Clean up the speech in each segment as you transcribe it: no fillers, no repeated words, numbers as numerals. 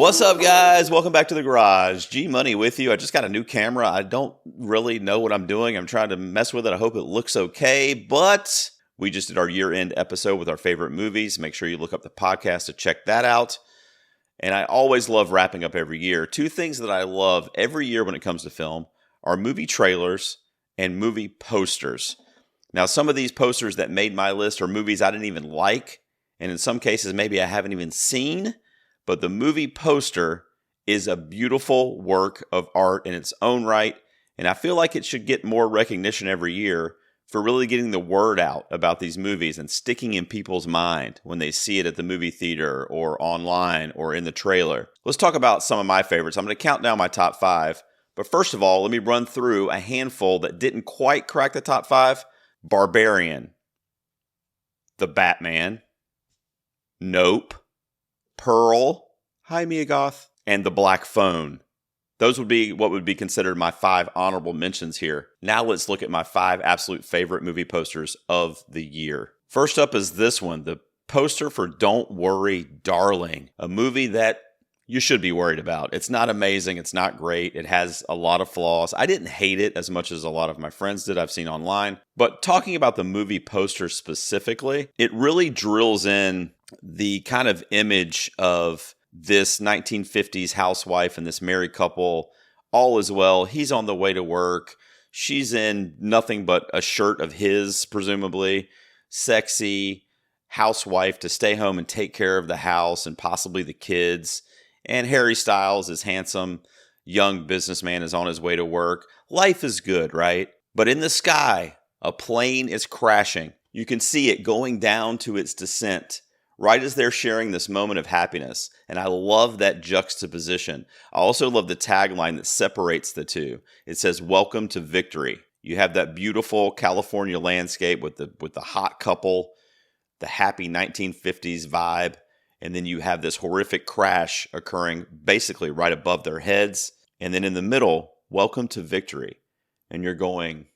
What's up, guys? Welcome back to the garage. G Money with you. I just got a new camera. I don't really know what I'm doing. I'm trying to mess with it. I hope it looks okay, but we just did our year-end episode with our favorite movies. Make sure you look up the podcast to check that out. And I always love wrapping up every year. Two things that I love every year when it comes to film are movie trailers and movie posters. Now, some of these posters that made my list are movies I didn't even like, and in some cases, maybe I haven't even seen. But the movie poster is a beautiful work of art in its own right, and I feel like it should get more recognition every year for really getting the word out about these movies and sticking in people's mind when they see it at the movie theater or online or in the trailer. Let's talk about some of my favorites. I'm going to count down my top 5, but first of all, let me run through a handful that didn't quite crack the top 5. Barbarian, The Batman, Nope, Pearl, hi Mia Goth, and The Black Phone. Those would be what would be considered my 5 honorable mentions here. Now let's look at my 5 absolute favorite movie posters of the year. First up is this one, the poster for Don't Worry, Darling, a movie that you should be worried about. It's not amazing. It's not great. It has a lot of flaws. I didn't hate it as much as a lot of my friends did I've seen online. But talking about the movie poster specifically, it really drills in the kind of image of this 1950s housewife and this married couple. All is well. He's on the way to work. She's in nothing but a shirt of his, presumably. Sexy housewife to stay home and take care of the house and possibly the kids. And Harry Styles is handsome. Young businessman is on his way to work. Life is good, right? But in the sky, a plane is crashing. You can see it going down to its descent right as they're sharing this moment of happiness. And I love that juxtaposition. I also love the tagline that separates the two. It says, "Welcome to victory." You have that beautiful California landscape with the hot couple, the happy 1950s vibe. And then you have this horrific crash occurring basically right above their heads. And then in the middle, "Welcome to victory." And you're going,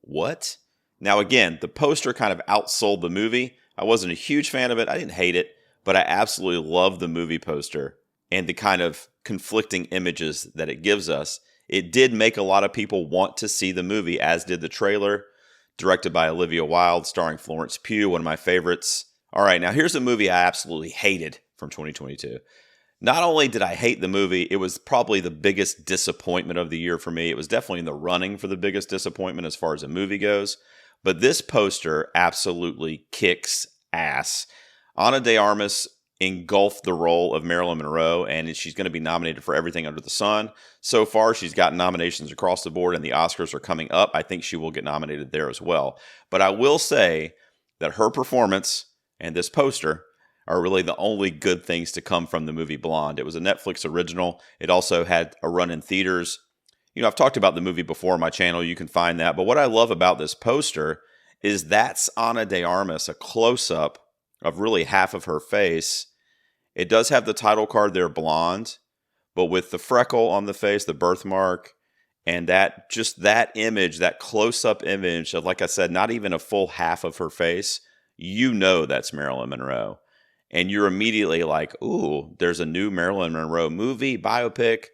what? Now again, the poster kind of outsold the movie. I wasn't a huge fan of it. I didn't hate it, but I absolutely love the movie poster and the kind of conflicting images that it gives us. It did make a lot of people want to see the movie, as did the trailer, directed by Olivia Wilde, starring Florence Pugh, one of my favorites. All right, now here's a movie I absolutely hated from 2022. Not only did I hate the movie, it was probably the biggest disappointment of the year for me. It was definitely in the running for the biggest disappointment as far as a movie goes. But this poster absolutely kicks ass. Ana de Armas engulfed the role of Marilyn Monroe, and she's going to be nominated for everything under the sun. So far, she's got nominations across the board, and the Oscars are coming up. I think she will get nominated there as well. But I will say that her performance and this poster are really the only good things to come from the movie Blonde. It was a Netflix original. It also had a run in theaters. You know, I've talked about the movie before on my channel. You can find that. But what I love about this poster is that's Ana de Armas, a close-up of really half of her face. It does have the title card there, Blonde, but with the freckle on the face, the birthmark, and that image, that close-up image of, like I said, not even a full half of her face, you know that's Marilyn Monroe. And you're immediately like, ooh, there's a new Marilyn Monroe movie, biopic.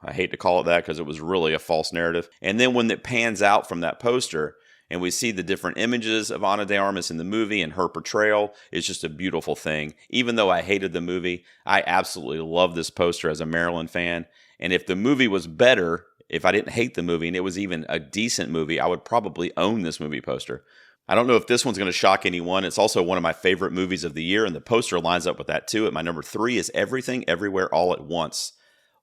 I hate to call it that because it was really a false narrative. And then when it pans out from that poster and we see the different images of Ana de Armas in the movie and her portrayal, it's just a beautiful thing. Even though I hated the movie, I absolutely love this poster as a Marilyn fan. And if the movie was better, if I didn't hate the movie and it was even a decent movie, I would probably own this movie poster. I don't know if this one's going to shock anyone. It's also one of my favorite movies of the year, and the poster lines up with that too. At my number 3 is Everything, Everywhere, All at Once.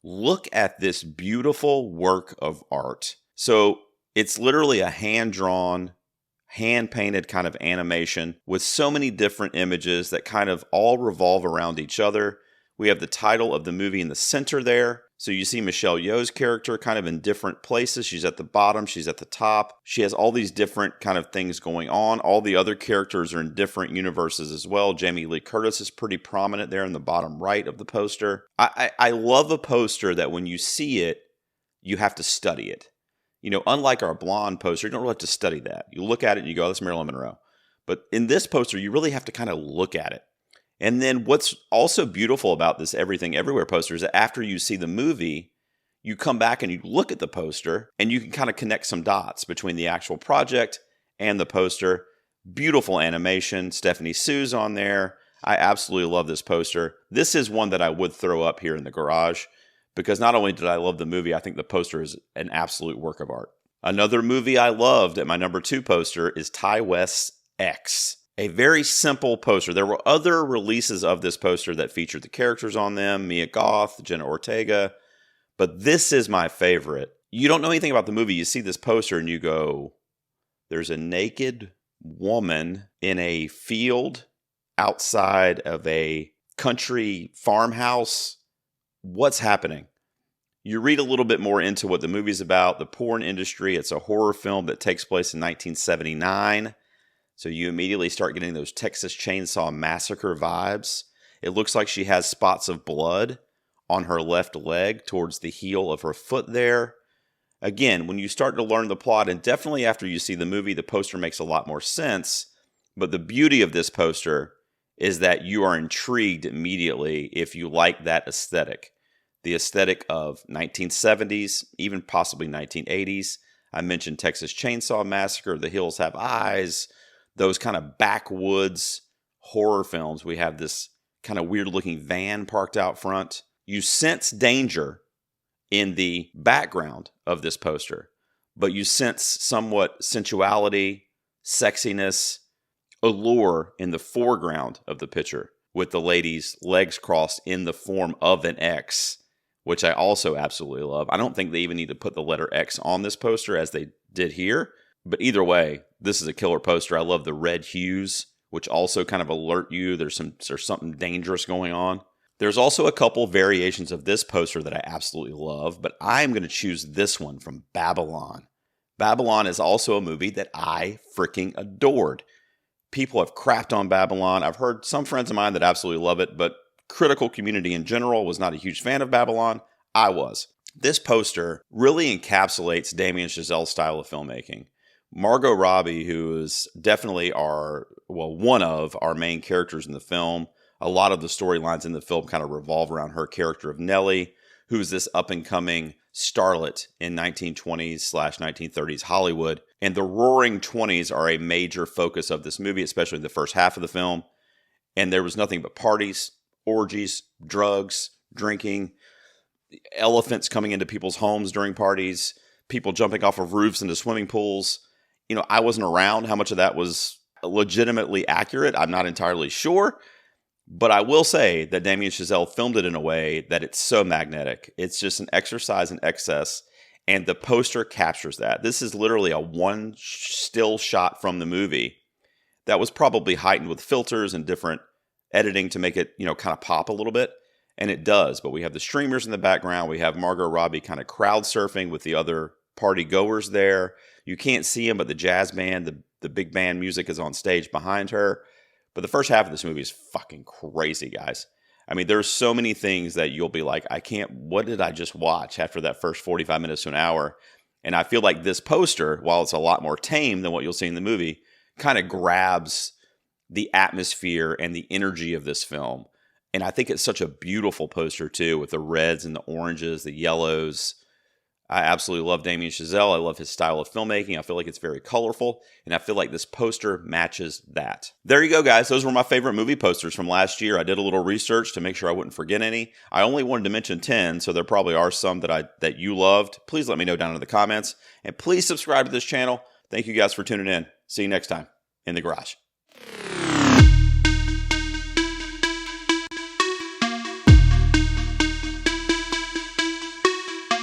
Look at this beautiful work of art. So it's literally a hand-drawn, hand-painted kind of animation with so many different images that kind of all revolve around each other. We have the title of the movie in the center there. So you see Michelle Yeoh's character kind of in different places. She's at the bottom. She's at the top. She has all these different kind of things going on. All the other characters are in different universes as well. Jamie Lee Curtis is pretty prominent there in the bottom right of the poster. I love a poster that when you see it, you have to study it. You know, unlike our Blonde poster, you don't really have to study that. You look at it and you go, oh, that's Marilyn Monroe. But in this poster, you really have to kind of look at it. And then what's also beautiful about this Everything Everywhere poster is that after you see the movie, you come back and you look at the poster and you can kind of connect some dots between the actual project and the poster. Beautiful animation. Stephanie Sue's on there. I absolutely love this poster. This is one that I would throw up here in the garage because not only did I love the movie, I think the poster is an absolute work of art. Another movie I loved at my number 2 poster is Ty West's X. A very simple poster. There were other releases of this poster that featured the characters on them, Mia Goth, Jenna Ortega, but this is my favorite. You don't know anything about the movie. You see this poster and you go, there's a naked woman in a field outside of a country farmhouse. What's happening? You read a little bit more into what the movie's about, the porn industry. It's a horror film that takes place in 1979. So you immediately start getting those Texas Chainsaw Massacre vibes. It looks like she has spots of blood on her left leg towards the heel of her foot there. Again, when you start to learn the plot, and definitely after you see the movie, the poster makes a lot more sense. But the beauty of this poster is that you are intrigued immediately if you like that aesthetic. The aesthetic of 1970s, even possibly 1980s. I mentioned Texas Chainsaw Massacre, The Hills Have Eyes, those kind of backwoods horror films. We have this kind of weird looking van parked out front. You sense danger in the background of this poster, but you sense somewhat sensuality, sexiness, allure in the foreground of the picture with the lady's legs crossed in the form of an X, which I also absolutely love. I don't think they even need to put the letter X on this poster as they did here. But either way, this is a killer poster. I love the red hues, which also kind of alert you there's something dangerous going on. There's also a couple variations of this poster that I absolutely love, but I'm going to choose this one from Babylon. Babylon is also a movie that I freaking adored. People have crapped on Babylon. I've heard some friends of mine that absolutely love it, but critical community in general was not a huge fan of Babylon. I was. This poster really encapsulates Damien Chazelle's style of filmmaking. Margot Robbie, who is definitely one of our main characters in the film. A lot of the storylines in the film kind of revolve around her character of Nellie, who's this up-and-coming starlet in 1920s/1930s Hollywood. And the roaring 20s are a major focus of this movie, especially the first half of the film. And there was nothing but parties, orgies, drugs, drinking, elephants coming into people's homes during parties, people jumping off of roofs into swimming pools. You know, I wasn't around. How much of that was legitimately accurate, I'm not entirely sure. But I will say that Damien Chazelle filmed it in a way that it's so magnetic. It's just an exercise in excess, and the poster captures that. This is literally a one still shot from the movie that was probably heightened with filters and different editing to make it, kind of pop a little bit. And it does. But we have the streamers in the background. We have Margot Robbie kind of crowd surfing with the other party goers there. You can't see him, but the jazz band, the big band music is on stage behind her. But the first half of this movie is fucking crazy, guys. I mean, there's so many things that you'll be like, what did I just watch after that first 45 minutes to an hour? And I feel like this poster, while it's a lot more tame than what you'll see in the movie, kind of grabs the atmosphere and the energy of this film. And I think it's such a beautiful poster, too, with the reds and the oranges, the yellows. I absolutely love Damien Chazelle. I love his style of filmmaking. I feel like it's very colorful, and I feel like this poster matches that. There you go, guys. Those were my favorite movie posters from last year. I did a little research to make sure I wouldn't forget any. I only wanted to mention 10, so there probably are some that you loved. Please let me know down in the comments, and please subscribe to this channel. Thank you guys for tuning in. See you next time in the garage.